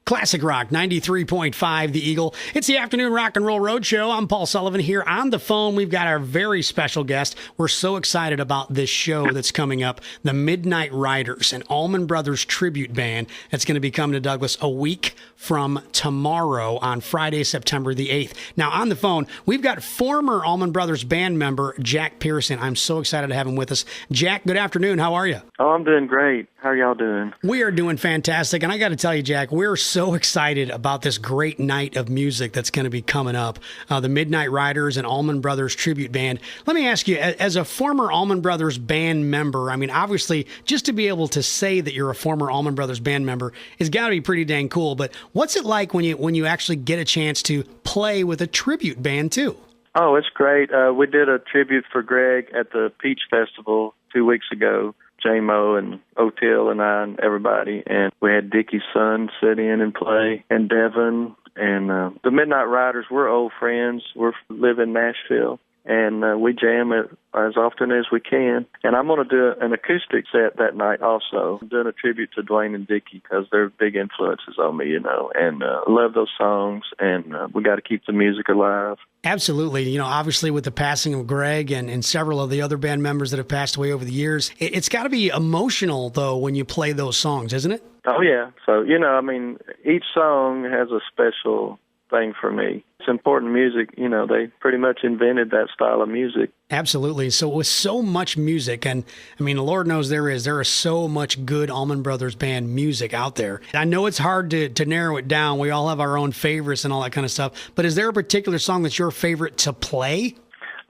Classic Rock 93.5, The Eagle. It's the Afternoon Rock and Roll Roadshow. I'm Paul Sullivan here on the phone. We've got our very special guest. We're so excited about this show that's coming up, the Midnight Riders, an Allman Brothers tribute band that's going to be coming to Douglas a week from tomorrow on Friday, September the 8th. Now, on the phone, we've got former Allman Brothers band member Jack Pearson. I'm so excited to have him with us. Jack, good afternoon. How are you? Oh, I'm doing great. How are y'all doing? We are doing fantastic. And I got to tell you, Jack, we're so excited about this great night of music that's going to be coming up. The Midnight Riders and Allman Brothers tribute band. Let me ask you, as a former Allman Brothers band member, I mean, obviously, just to be able to say that you're a former Allman Brothers band member has got to be pretty dang cool. But what's it like when you actually get a chance to play with a tribute band, too? Oh, it's great. We did a tribute for Greg at the Peach Festival 2 weeks ago. J-Mo and Otil and I and everybody, and we had Dickie's son sit in and play, and Devin, and the Midnight Riders. We're old friends. We live in Nashville, and we jam it as often as we can. And I'm going to do an acoustic set that night also. I'm doing a tribute to Dwayne and Dickie because they're big influences on me, you know, and love those songs, and we got to keep the music alive. Absolutely. You know, obviously with the passing of Greg and several of the other band members that have passed away over the years, it's got to be emotional, though, when you play those songs, isn't it? Oh, yeah. So, you know, I mean, each song has a special thing for me. It's important music. You know, they pretty much invented that style of music. Absolutely. So with so much music, and I mean, Lord knows there is so much good Allman Brothers band music out there. I know it's hard to narrow it down. We all have our own favorites and all that kind of stuff. But is there a particular song that's your favorite to play?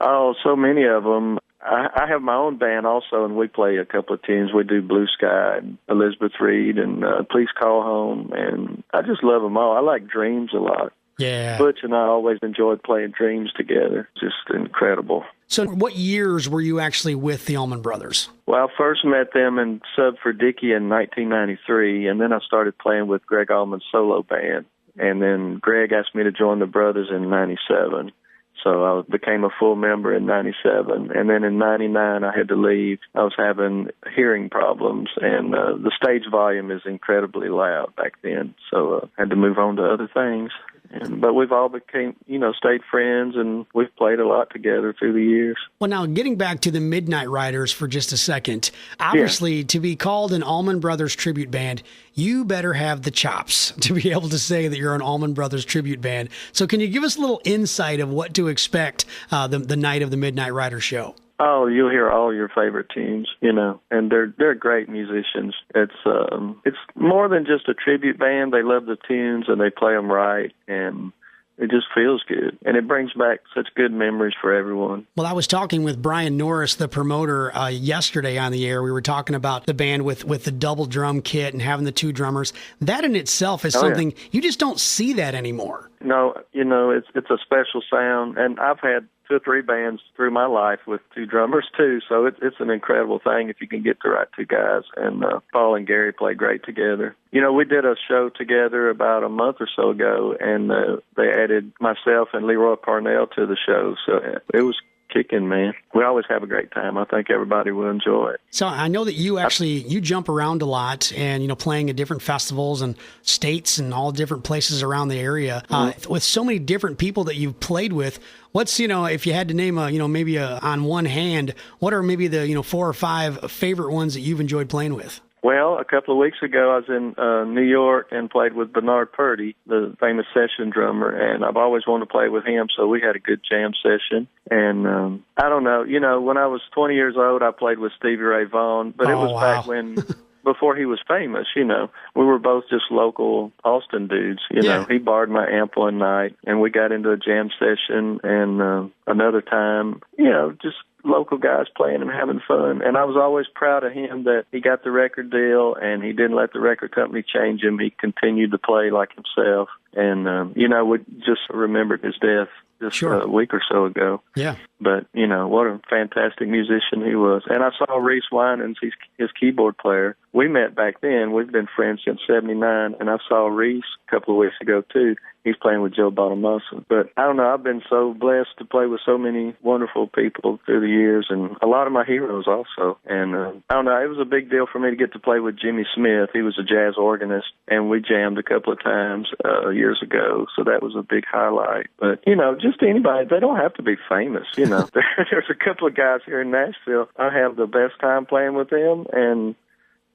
Oh, so many of them. I have my own band also, and we play a couple of tunes. We do Blue Sky and Elizabeth Reed and Please Call Home, and I just love them all. I like Dreams a lot. Yeah. Butch and I always enjoyed playing Dreams together. Just incredible. So what years were you actually with the Allman Brothers? Well, I first met them and subbed for Dickie in 1993, and then I started playing with Greg Allman's solo band. And then Greg asked me to join the Brothers in 97. So I became a full member in 97. And then in 99, I had to leave. I was having hearing problems, and the stage volume is incredibly loud back then. So I had to move on to other things. But we've all stayed friends, and we've played a lot together through the years. Well, now, getting back to the Midnight Riders for just a second, obviously, to be called an Allman Brothers tribute band, you better have the chops to be able to say that you're an Allman Brothers tribute band. So can you give us a little insight of what to expect the night of the Midnight Riders show? Oh, you'll hear all your favorite tunes, you know, and they're great musicians. It's more than just a tribute band. They love the tunes and they play them right, and it just feels good, and it brings back such good memories for everyone. Well, I was talking with Brian Norris, the promoter, yesterday on the air. We were talking about the band with the double drum kit and having the two drummers. That in itself is something you just don't see that anymore. No, you know, it's a special sound, and I've had 2 or 3 bands through my life with 2 drummers too, so it's an incredible thing if you can get the right 2 guys. And Paul and Gary play great together. You know, we did a show together about a month or so ago, and they added myself and Leroy Parnell to the show, so it was kicking, man. We always have a great time. I think everybody will enjoy it. So I know that you jump around a lot, and, you know, playing at different festivals and states and all different places around the area. With so many different people that you've played with, what's, you know, if you had to name maybe on one hand, what are maybe the, 4 or 5 favorite ones that you've enjoyed playing with? Well, a couple of weeks ago, I was in New York and played with Bernard Purdy, the famous session drummer, and I've always wanted to play with him, so we had a good jam session. And I don't know, you know, when I was 20 years old, I played with Stevie Ray Vaughan, but it was back when, before he was famous, you know. We were both just local Austin dudes, you know. He borrowed my amp one night, and we got into a jam session, and another time, you know, just local guys playing and having fun. And I was always proud of him that he got the record deal and he didn't let the record company change him. He continued to play like himself. And, we just remembered his death just a week or so ago. Yeah. But, what a fantastic musician he was. And I saw Reese Winans, he's his keyboard player. We met back then. We've been friends since '79, and I saw Reese a couple of weeks ago, too. He's playing with Joe Bonamassa. But I don't know, I've been so blessed to play with so many wonderful people through the years, and a lot of my heroes also. And I don't know, it was a big deal for me to get to play with Jimmy Smith. He was a jazz organist, and we jammed a couple of times years ago, so that was a big highlight. But, just anybody, they don't have to be famous, There's a couple of guys here in Nashville. I have the best time playing with them, and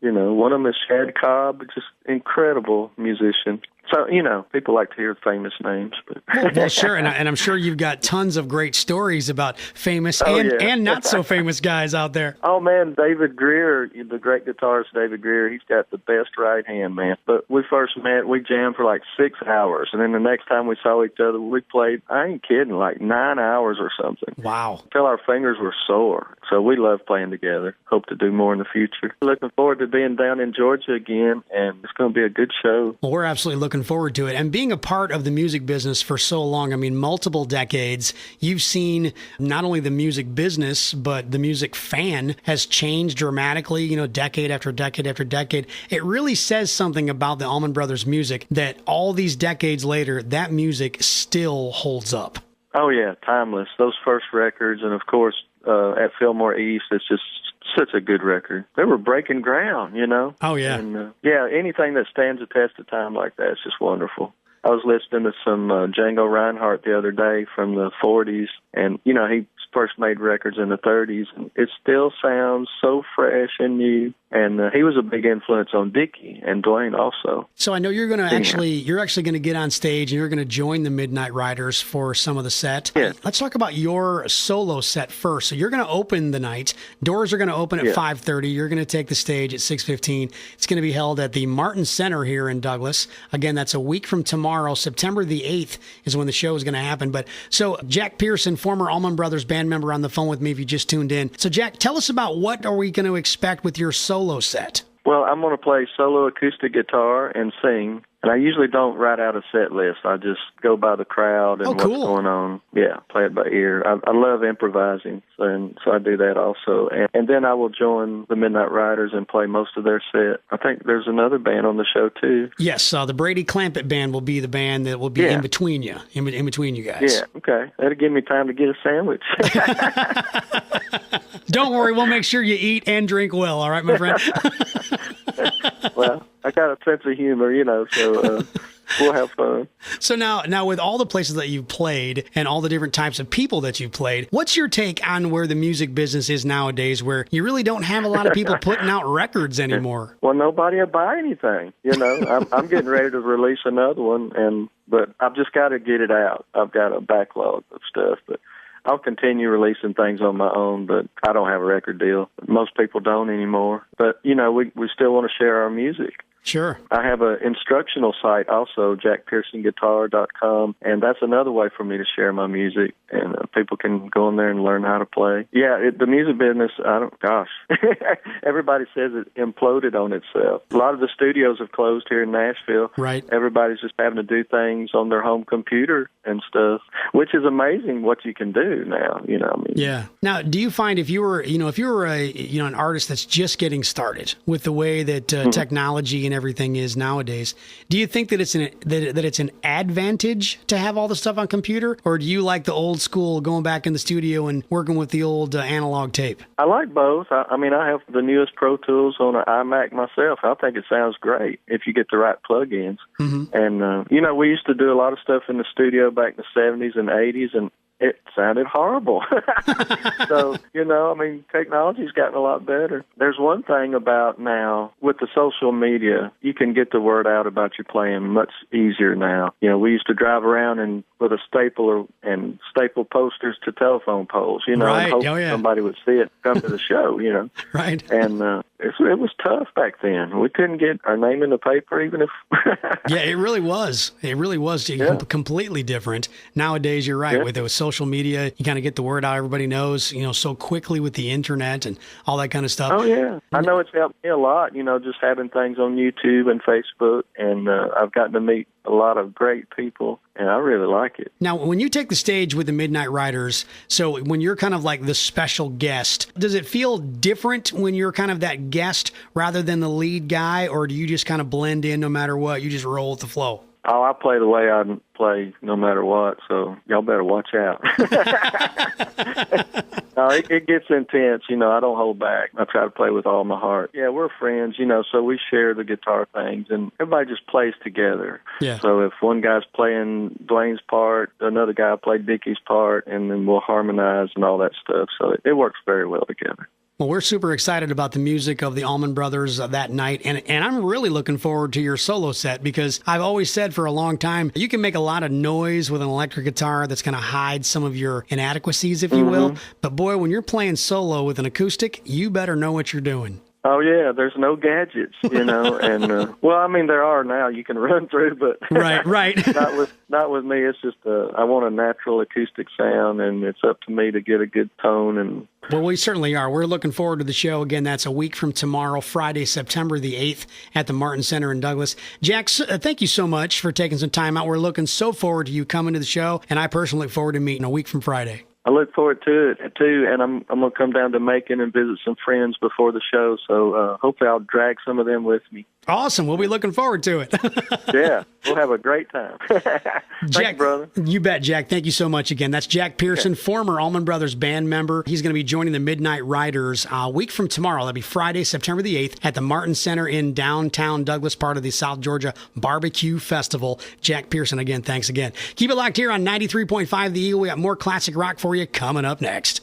one of them is Shad Cobb, just incredible musician. So, people like to hear famous names. But. Well, sure, and I'm sure you've got tons of great stories about famous and not so famous guys out there. Oh, man, David Greer, the great guitarist David Greer, he's got the best right hand, man. But we first met, we jammed for like 6 hours, and then the next time we saw each other, we played, I ain't kidding, like 9 hours or something. Wow. Until our fingers were sore. So we love playing together. Hope to do more in the future. Looking forward to being down in Georgia again, and it's going to be a good show. Well, we're absolutely looking forward to it. And being a part of the music business for so long, I mean, multiple decades, you've seen not only the music business, but the music fan has changed dramatically, decade after decade after decade. It really says something about the Allman Brothers music that all these decades later, that music still holds up. Oh, yeah, timeless. Those first records, and of course, at Fillmore East, it's just such a good record. They were breaking ground, Oh, yeah. And, anything that stands the test of time like that is just wonderful. I was listening to some Django Reinhardt the other day from the 40s, and, he first made records in the 30s, and it still sounds so fresh and new. And he was a big influence on Dickie and Dwayne also. So I know you're going to you're actually going to get on stage and you're going to join the Midnight Riders for some of the set. Yeah. Let's talk about your solo set first. So you're going to open the night. Doors are going to open at 5:30. You're going to take the stage at 6:15. It's going to be held at the Martin Center here in Douglas. Again, that's a week from tomorrow. September the 8th is when the show is going to happen. But so Jack Pearson, former Allman Brothers band member, on the phone with me if you just tuned in. So Jack, tell us about what are we going to expect with your solo set? Well, I'm going to play solo acoustic guitar and sing, and I usually don't write out a set list. I just go by the crowd and what's going on. Yeah, play it by ear. I love improvising, and so I do that also. And then I will join the Midnight Riders and play most of their set. I think there's another band on the show, too. Yes, the Brady Clampett Band will be the band that will be in between you, in between you guys. Yeah, okay. That'll give me time to get a sandwich. Don't worry, we'll make sure you eat and drink well, all right, my friend? Well, I got a sense of humor, so we'll have fun. So now with all the places that you've played and all the different types of people that you've played, what's your take on where the music business is nowadays, where you really don't have a lot of people putting out records anymore? Well, nobody will buy anything. I'm getting ready to release another one, but I've just got to get it out. I've got a backlog of stuff, but I'll continue releasing things on my own, but I don't have a record deal. Most people don't anymore. But, we still want to share our music. Sure. I have an instructional site also, jackpearsonguitar.com, and that's another way for me to share my music, and people can go in there and learn how to play. Yeah, the music business, everybody says it imploded on itself. A lot of the studios have closed here in Nashville. Right. Everybody's just having to do things on their home computer and stuff, which is amazing what you can do now, Yeah. Now, do you find if you were an artist that's just getting started with the way that technology and everything is nowadays, do you think that it's an advantage to have all the stuff on computer, or do you like the old school going back in the studio and working with the old analog tape? I like both. I have the newest Pro Tools on an iMac myself. I think it sounds great if you get the right plugins. Mm-hmm. And we used to do a lot of stuff in the studio back in the 70s and 80s, and it sounded horrible. So, technology's gotten a lot better. There's one thing about now, with the social media, you can get the word out about your playing much easier now. We used to drive around and with a stapler and staple posters to telephone poles, and Right. hope Oh, yeah. somebody would see it, come to the show, Right. And it was tough back then. We couldn't get our name in the paper, even if. Yeah, it really was. It really was completely different. Nowadays, you're right. With social media, you kind of get the word out. Everybody knows, so quickly with the internet and all that kind of stuff. Oh, yeah. I know it's helped me a lot, just having things on YouTube and Facebook. And I've gotten to meet a lot of great people, and I really like it. Now, when you take the stage with the Midnight Riders, so when you're kind of like the special guest, does it feel different when you're kind of that guest rather than the lead guy, or do you just kind of blend in no matter what? You just roll with the flow? Oh, I play the way I play no matter what, so y'all better watch out. No, it gets intense, I don't hold back. I try to play with all my heart. Yeah, we're friends, so we share the guitar things, and everybody just plays together. Yeah. So if one guy's playing Dwayne's part, another guy played Dickie's part, and then we'll harmonize and all that stuff. So it works very well together. Well, we're super excited about the music of the Allman Brothers that night, and I'm really looking forward to your solo set because I've always said for a long time, you can make a lot of noise with an electric guitar that's going to hide some of your inadequacies, if you will. But boy, when you're playing solo with an acoustic, you better know what you're doing. Oh, yeah, there's no gadgets, and, well, I mean, there are now you can run through, but right. not with me. It's just, I want a natural acoustic sound, and it's up to me to get a good tone. And well, we certainly are. We're looking forward to the show. Again, that's a week from tomorrow, Friday, September the 8th at the Martin Center in Douglas. Jack, thank you so much for taking some time out. We're looking so forward to you coming to the show, and I personally look forward to meeting a week from Friday. I look forward to it, too, and I'm going to come down to Macon and visit some friends before the show, so hopefully I'll drag some of them with me. Awesome. We'll be looking forward to it. Yeah, we'll have a great time. Jack, you, brother. You bet, Jack. Thank you so much again. That's Jack Pearson, former Allman Brothers band member. He's going to be joining the Midnight Riders a week from tomorrow. That'll be Friday, September the 8th at the Martin Center in downtown Douglas, part of the South Georgia Barbecue Festival. Jack Pearson, again, thanks again. Keep it locked here on 93.5 The Eagle. We got more classic rock for you coming up next.